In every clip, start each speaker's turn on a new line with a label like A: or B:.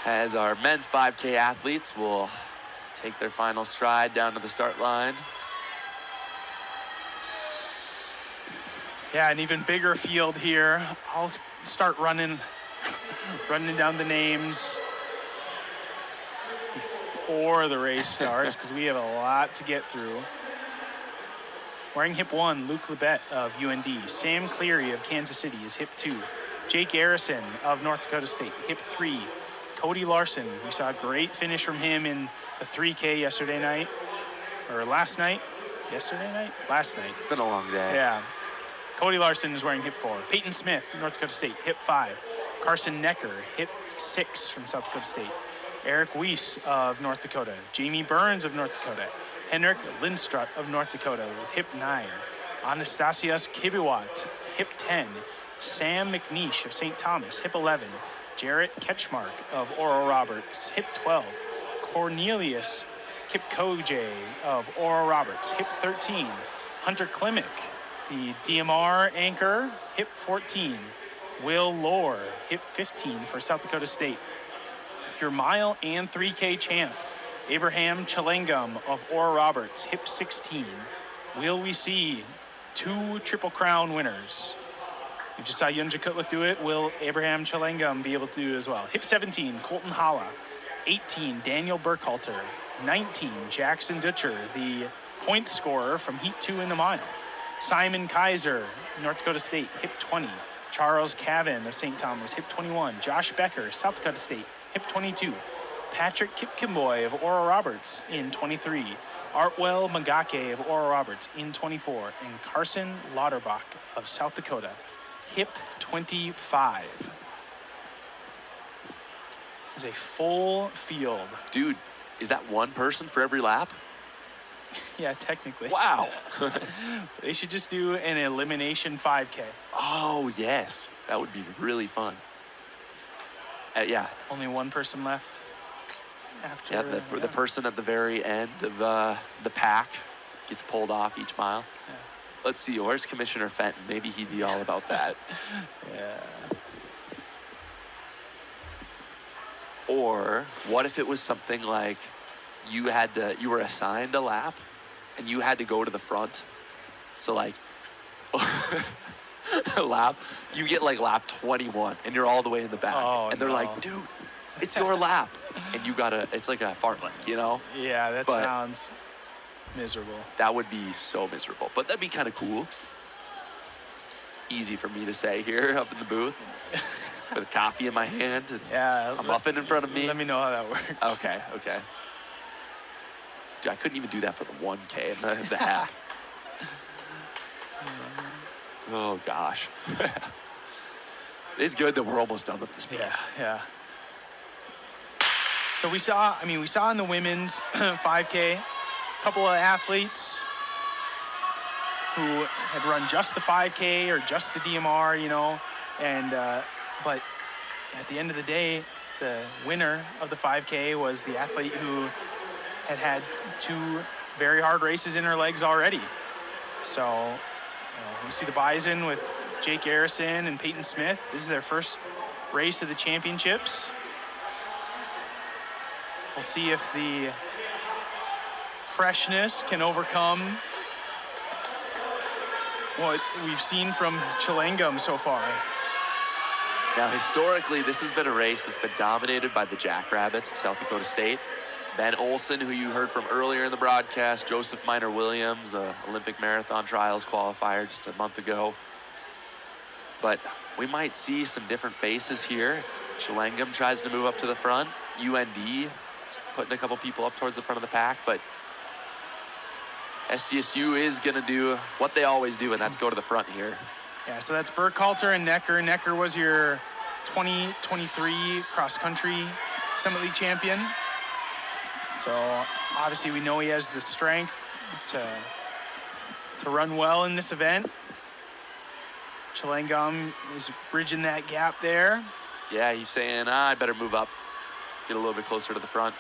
A: as our men's 5K athletes will take their final stride down to the start line.
B: Yeah, an even bigger field here. I'll start running down the names before the race starts because we have a lot to get through. Wearing hip 1, Luke Labette of UND. Sam Cleary of Kansas City is hip 2. Jake Garrison of North Dakota State, hip 3. Cody Larson, we saw a great finish from him in the 3K yesterday night. Or last night? Yesterday night? Last night.
A: It's been a long day.
B: Yeah. Cody Larson is wearing hip 4. Peyton Smith, North Dakota State, hip 5. Carson Necker, hip 6 from South Dakota State. Eric Weiss of North Dakota. Jamie Burns of North Dakota. Henrik Lindstrup of North Dakota, hip 9. Anastasios Kibiwat, hip 10. Sam McNeish of St. Thomas, hip 11. Jarrett Ketchmark of Oral Roberts, hip 12. Cornelius Kipkoje of Oral Roberts, hip 13. Hunter Klimek, the DMR anchor, hip 14. Will Lohr, hip 15 for South Dakota State. Your mile and 3K champ, Abraham Chalengam of Oral Roberts, hip 16. Will we see 2 Triple Crown winners? We just saw Yunja Kutlik do it. Will Abraham Chalengam be able to do it as well? Hip 17, Colton Halla. 18, Daniel Burkhalter. 19, Jackson Dutcher, the point scorer from Heat 2 in the mile. Simon Kaiser, North Dakota State, hip 20. Charles Cavan of St. Thomas, hip 21. Josh Becker, South Dakota State, hip 22. Patrick Kipkimboy of Oral Roberts in 23. Artwell Magake of Oral Roberts in 24. And Carson Lauterbach of South Dakota, hip 25. Is a full field.
A: Dude, is that one person for every lap?
B: Yeah, technically.
A: Wow.
B: They should just do an elimination 5K.
A: Oh, yes. That would be really fun. Yeah.
B: Only one person left. After,
A: yeah, the person at the very end of the pack gets pulled off each mile.
B: Yeah.
A: Let's see, where's Commissioner Fenton? Maybe he'd be all about that.
B: Yeah.
A: Or what if it was something like you were assigned a lap and you had to go to the front? So like a lap, you get like lap 21 and you're all the way in the back.
B: Oh,
A: and they're like, dude, it's your lap. And it's like a fartlek, you know?
B: Yeah, that sounds miserable.
A: That would be so miserable. But that'd be kind of cool. Easy for me to say here up in the booth with a coffee in my hand and a muffin in front of me.
B: Let me know how that works.
A: Okay. Dude, I couldn't even do that for the 1K and the half. Oh, gosh. It's good that we're almost done with this meeting.
B: Yeah. So we saw in the women's 5K, a couple of athletes who had run just the 5K or just the DMR, and but at the end of the day, the winner of the 5K was the athlete who had 2 very hard races in her legs already. So you see the Bison with Jake Garrison and Peyton Smith. This is their first race of the championships. We'll see if the freshness can overcome what we've seen from Chalengam so far.
A: Now, historically, this has been a race that's been dominated by the Jackrabbits of South Dakota State. Ben Olson, who you heard from earlier in the broadcast, Joseph Minor Williams, Olympic marathon trials qualifier just a month ago. But we might see some different faces here. Chalengam tries to move up to the front. UND putting a couple people up towards the front of the pack, but SDSU is going to do what they always do, and that's go to the front here.
B: Yeah, so that's Burkhalter and Necker. Necker was your 2023 cross-country Summit League champion. So obviously we know he has the strength to run well in this event. Chalengam is bridging that gap there.
A: Yeah, he's saying, I better move up, get a little bit closer to the front.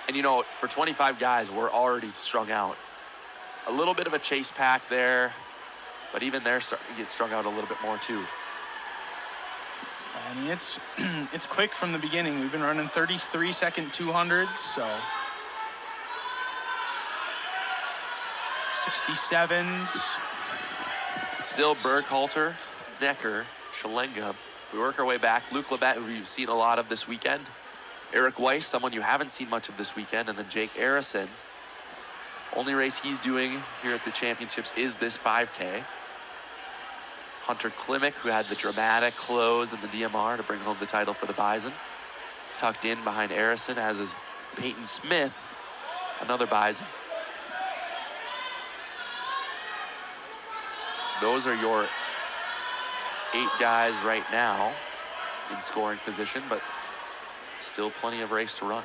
A: And for 25 guys, we're already strung out. A little bit of a chase pack there, but even they're starting to get strung out a little bit more too.
B: I mean, it's it's quick from the beginning. We've been running 33-second 200s, so 67s.
A: Still Burkhalter, Necker, Schellenga. We work our way back. Luke Labette, who you've seen a lot of this weekend. Eric Weiss, someone you haven't seen much of this weekend. And then Jake Arison. Only race he's doing here at the championships is this 5K. Hunter Klimek, who had the dramatic close in the DMR to bring home the title for the Bison. Tucked in behind Arison, as is Peyton Smith, another Bison. Those are your 8 guys right now in scoring position, but still plenty of race to run.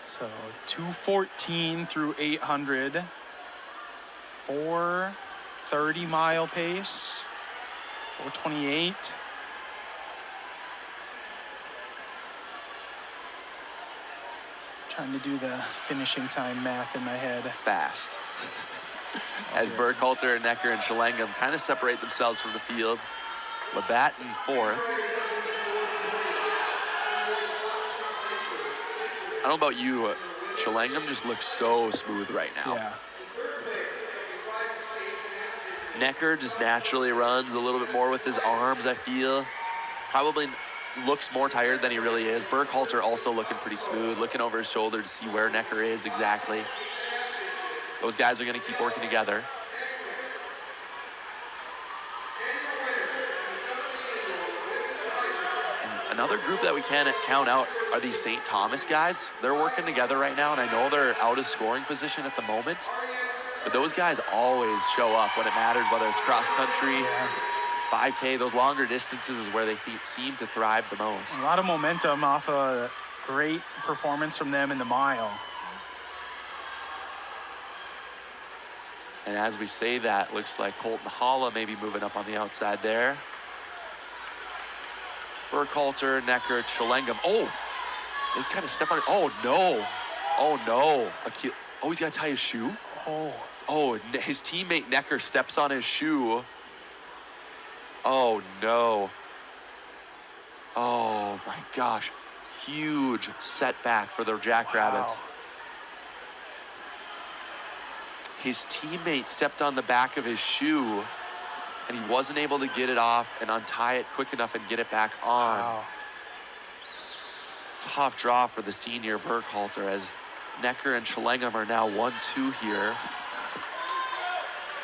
B: So 2:14 through 800, 4:30-mile pace, 4:28. Trying to do the finishing time math in my head.
A: Fast. As Burkhalter, Necker, and Schellenga kind of separate themselves from the field. Labatt in 4th. I don't know about you, Schellenga just looks so smooth right now.
B: Yeah.
A: Necker just naturally runs a little bit more with his arms, I feel. Probably looks more tired than he really is. Burkhalter also looking pretty smooth, looking over his shoulder to see where Necker is exactly. Those guys are going to keep working together. And another group that we can't count out are these St. Thomas guys. They're working together right now, and I know they're out of scoring position at the moment, but those guys always show up when it matters, whether it's cross country, 5K, those longer distances is where they seem to thrive the most.
B: A lot of momentum off a great performance from them in the mile.
A: And as we say that, looks like Colton Holla maybe moving up on the outside there. Burkhalter, Necker, Schellenga. Oh, they kind of step on it. Oh, no. Oh, no. Oh, he's got to tie his shoe? Oh, his teammate Necker steps on his shoe. Oh, no. Oh, my gosh. Huge setback for the Jackrabbits.
B: Wow.
A: His teammate stepped on the back of his shoe, and he wasn't able to get it off and untie it quick enough and get it back on.
B: Wow.
A: Tough draw for the senior Burkhalter, as Necker and Schellenga are now 1-2 here.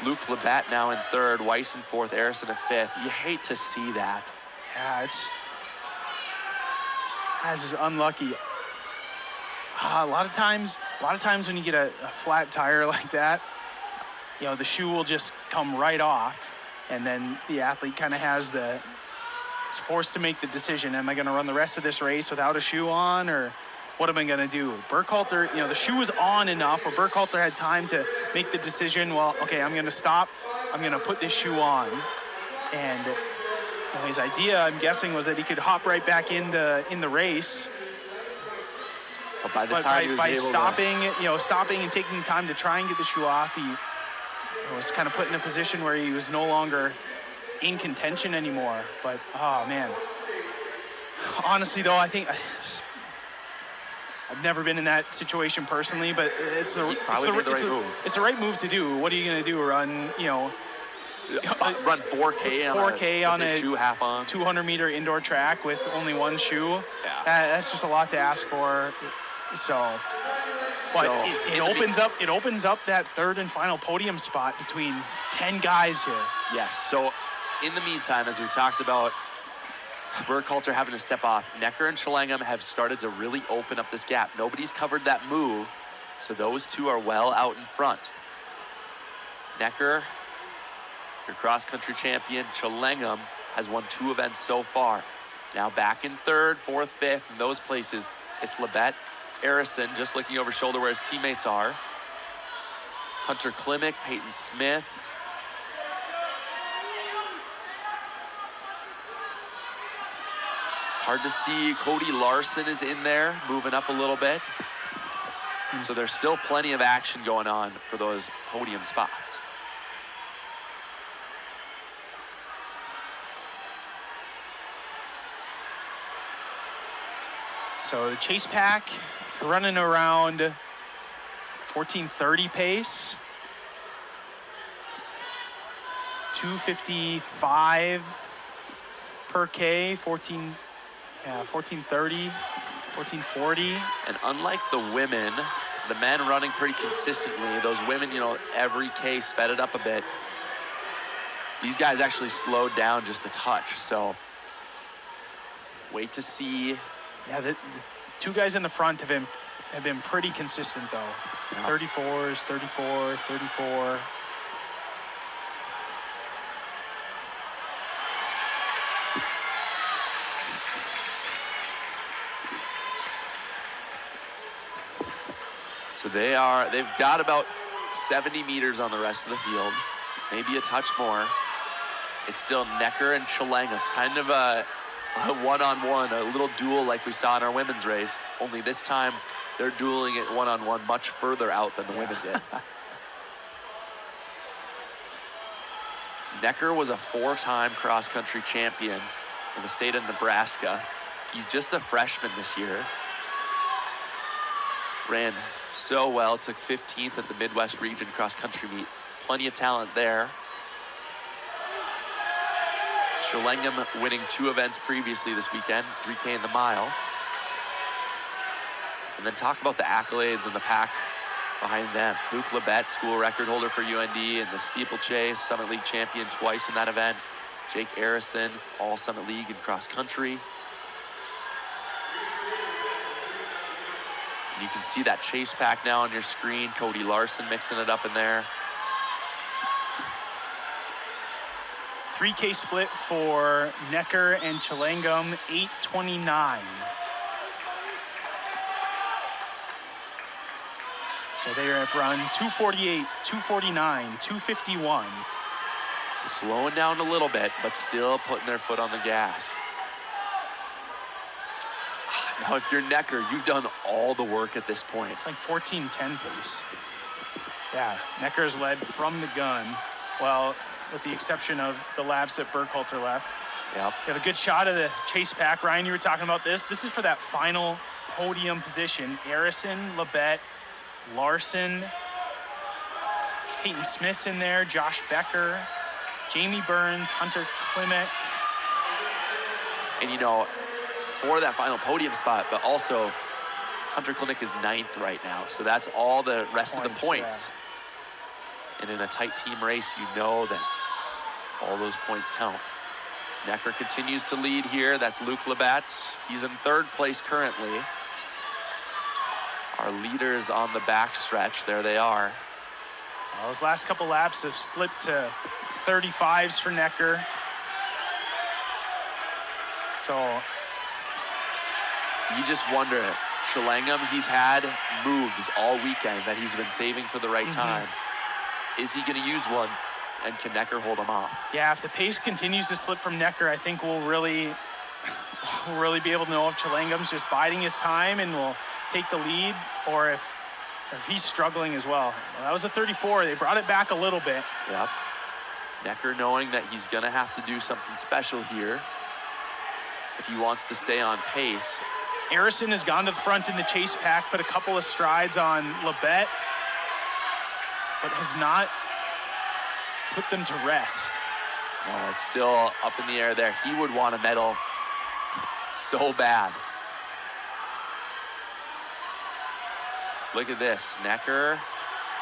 A: Luke Labatt now in 3rd, Weiss in 4th, Arison in 5th. You hate to see that.
B: Yeah, that's just unlucky. A lot of times when you get a flat tire like that, you know, the shoe will just come right off, and then the athlete kind of is forced to make the decision. Am I going to run the rest of this race without a shoe on, or what am I going to do? Burkhalter, you know, the shoe was on enough where Burkhalter had time to make the decision, well, okay, I'm going to stop. I'm going to put this shoe on. And his idea, I'm guessing, was that he could hop right back in the race.
A: But by the time he was able
B: stopping and taking time to try and get the shoe off, he was kind of put in a position where he was no longer in contention anymore. But, oh, man. Honestly, though, I think I've never been in that situation personally, but it's the right move to do. What are you going to do? Run 4K on a
A: shoe half on
B: 200-meter indoor track with only one shoe?
A: Yeah.
B: That's just a lot to ask for. So, but it opens up that 3rd and final podium spot between 10 guys here.
A: Yes. So, in the meantime, as we've talked about, Burkhalter having to step off, Necker and Schellenga have started to really open up this gap. Nobody's covered that move, so those two are well out in front. Necker, your cross-country champion. Schellenga has won 2 events so far. Now back in 3rd, 4th, 5th, in those places, it's Labatt, Arison, just looking over shoulder where his teammates are. Hunter Klimek, Peyton Smith. Hard to see. Cody Larson is in there, moving up a little bit. So there's still plenty of action going on for those podium spots.
B: So the chase pack running around 14:30 pace. 2:55 per K, 14:30, 14:40.
A: And unlike the women, the men running pretty consistently. Those women, every K sped it up a bit. These guys actually slowed down just a touch. So wait to see.
B: Yeah, the two guys in the front have been pretty consistent though.
A: Yeah.
B: 34s, 34, 34.
A: So they've got about 70 meters on the rest of the field, maybe a touch more. It's still Necker and Chalenga, kind of a one-on-one, a little duel like we saw in our women's race, only this time they're dueling it one-on-one much further out than the women did. Necker was a 4-time cross-country champion in the state of Nebraska. He's just a freshman this year. Ran so well, took 15th at the Midwest Region cross-country meet. Plenty of talent there. Chalenga winning 2 events previously this weekend, 3K in the mile. And then talk about the accolades and the pack behind them. Luke Labette, school record holder for UND in the steeplechase, Summit League champion twice in that event. Jake Arison, all Summit League in cross-country. You can see that chase pack now on your screen. Cody Larson mixing it up in there.
B: 3K split for Necker and Chalengum, 8:29. So they have run 2:48, 2:49, 2:51.
A: So slowing down a little bit, but still putting their foot on the gas. Now, if you're Necker, you've done all the work at this point.
B: It's like 14:10 pace. Yeah, Necker's led from the gun. Well, with the exception of the laps that Burkhalter left.
A: Yep.
B: You have a good shot of the chase pack. Ryan, you were talking about this. This is for that final podium position. Arison, Labette, Larson, Peyton Smith's in there, Josh Becker, Jamie Burns, Hunter Klimek.
A: And for that final podium spot, but also Hunter Klimek is 9th right now. So that's all the rest of the points. Yeah. And in a tight team race, you know that all those points count. As Necker continues to lead here, that's Luke Labatt. He's in 3rd place currently. Our leaders on the back stretch, there they are.
B: Well, those last couple laps have slipped to 35s for Necker. So
A: you just wonder, Chalengum, he's had moves all weekend that he's been saving for the right time. Is he going to use one, and can Necker hold him off?
B: Yeah, if the pace continues to slip from Necker, I think we'll really be able to know if Chalengum's just biding his time and will take the lead, or if he's struggling as well. That was a 34. They brought it back a little bit.
A: Yep. Necker knowing that he's going to have to do something special here if he wants to stay on pace.
B: Arison has gone to the front in the chase pack, put a couple of strides on Labette, but has not put them to rest.
A: Oh, it's still up in the air there. He would want a medal so bad. Look at this. Necker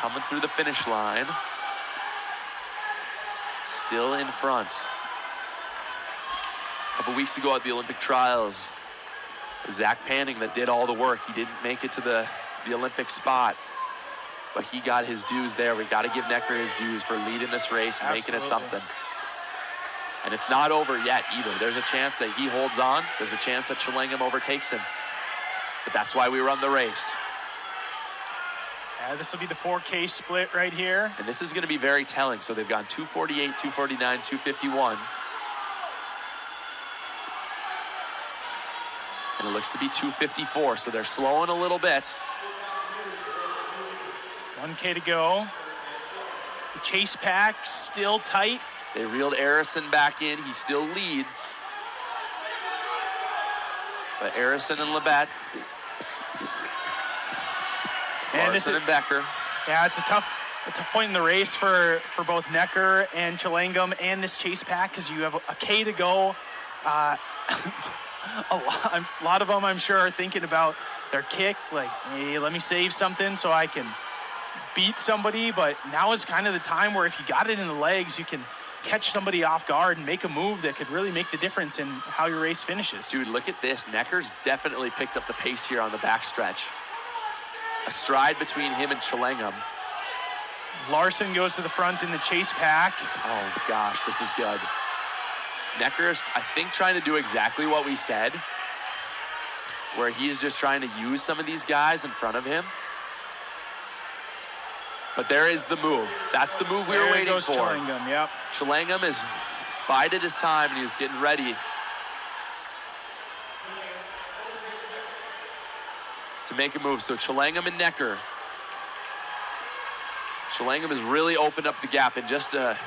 A: coming through the finish line. Still in front. A couple weeks ago at the Olympic trials, Zach Panning that did all the work. He didn't make it to the Olympic spot, but he got his dues there. We got to give Necker his dues for leading this race and making it something. And it's not over yet either. There's a chance that he holds on. There's a chance that Chalengum overtakes him. But that's why we run the race.
B: This will be the 4K split right here.
A: And this is going to be very telling. So they've gone 248, 249, 251. And it looks to be 254, so they're slowing a little bit.
B: 1K to go. The chase pack still tight.
A: They reeled Arison back in. He still leads. But Arison and Labette. Larson and Becker.
B: Yeah, it's a tough point in the race for both Necker and Chalangum and this chase pack, because you have a K to go. A lot of them, I'm sure, are thinking about their kick, like, hey, let me save something so I can beat somebody. But now is kind of the time where if you got it in the legs, you can catch somebody off guard and make a move that could really make the difference in how your race finishes.
A: Dude, look at this. Necker's definitely picked up the pace here on the backstretch. A stride between him and Chalangum.
B: Larson goes to the front in the chase pack.
A: Oh gosh, this is good. Necker is, I think, trying to do exactly what we said, where he's just trying to use some of these guys in front of him. But there is the move. That's the move we were waiting for.
B: Chalangum, yep.
A: Chalangum has bided his time and he's getting ready to make a move. So Chalangum and Necker. Chalangum has really opened up the gap in just a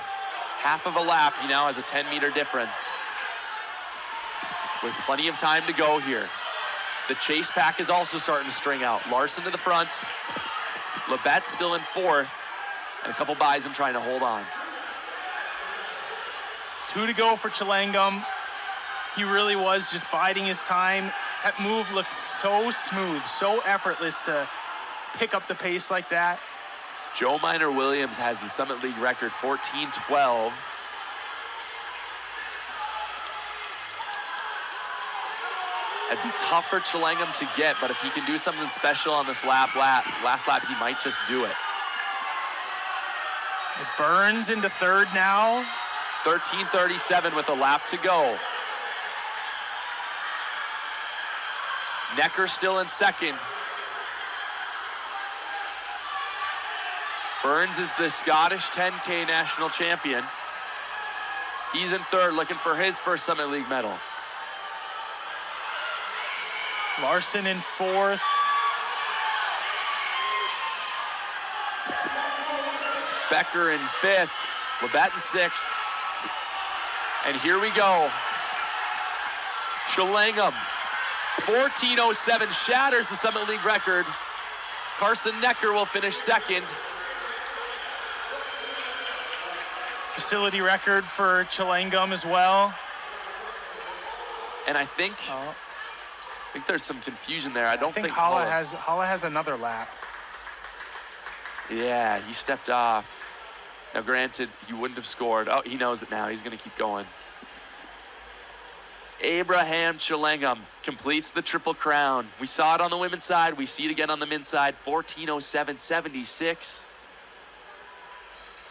A: half of a lap. He now has a 10-meter difference with plenty of time to go here. The chase pack is also starting to string out. Larson to the front. Labette still in fourth, and a couple Bison trying to hold on.
B: 2 to go for Chalangum. He really was just biding his time. That move looked so smooth, so effortless to pick up the pace like that.
A: Joe Minor Williams has the Summit League record 14:12. It'd be tough for Chalangum to get, but if he can do something special on this last lap, he might just do it.
B: Burns into third now.
A: 13:37 with a lap to go. Necker still in second. Burns is the Scottish 10K national champion. He's in third, looking for his first Summit League medal.
B: Larson in fourth.
A: Becker in fifth. Labette in sixth. And here we go. Chalangum, 14:07, shatters the Summit League record. Carson Necker will finish second.
B: Facility record for Chalangum as well.
A: And I think there's some confusion there. I think
B: Holla has another lap.
A: Yeah, he stepped off. Now, granted, he wouldn't have scored. Oh, he knows it now. He's going to keep going. Abraham Chalangum completes the Triple Crown. We saw it on the women's side. We see it again on the men's side. 14:07.76.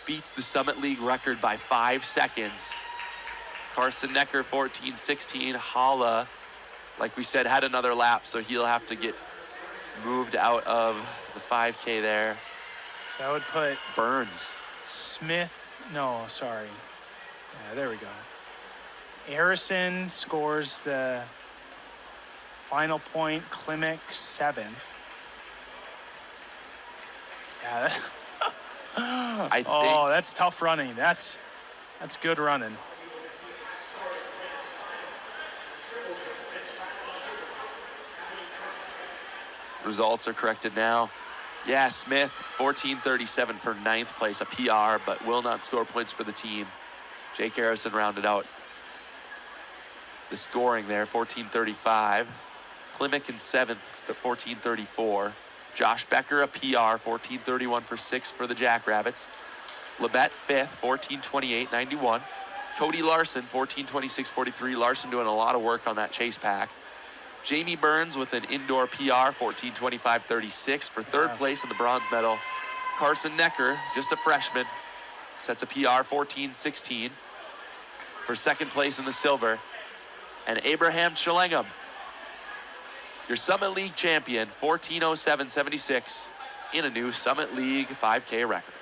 A: Beats the Summit League record by 5 seconds. Carson Necker, 14:16. Holla, like we said, had another lap, so he'll have to get moved out of the 5K there.
B: So I would put
A: Burns.
B: Smith, no, sorry. Yeah, there we go. Arison scores the final point. Klimek, 7th. Yeah. Oh, that's tough running. That's good running.
A: Results are corrected now. Yeah, Smith, 14:37 for 9th place, a PR, but will not score points for the team. Jake Harrison rounded out the scoring there, 14:35. Klimek in 7th at 14:34. Josh Becker, a PR, 14:31 for 6th for the Jackrabbits. Labette, 5th, 14:28.91. Cody Larson, 14:26.43. Larson doing a lot of work on that chase pack. Jamie Burns with an indoor PR, 14:25.36 for 3rd place in the bronze medal. Carson Necker, just a freshman, sets a PR, 14:16 for 2nd place in the silver. And Abraham Chalangum, your Summit League champion, 14:07.76 in a new Summit League 5K record.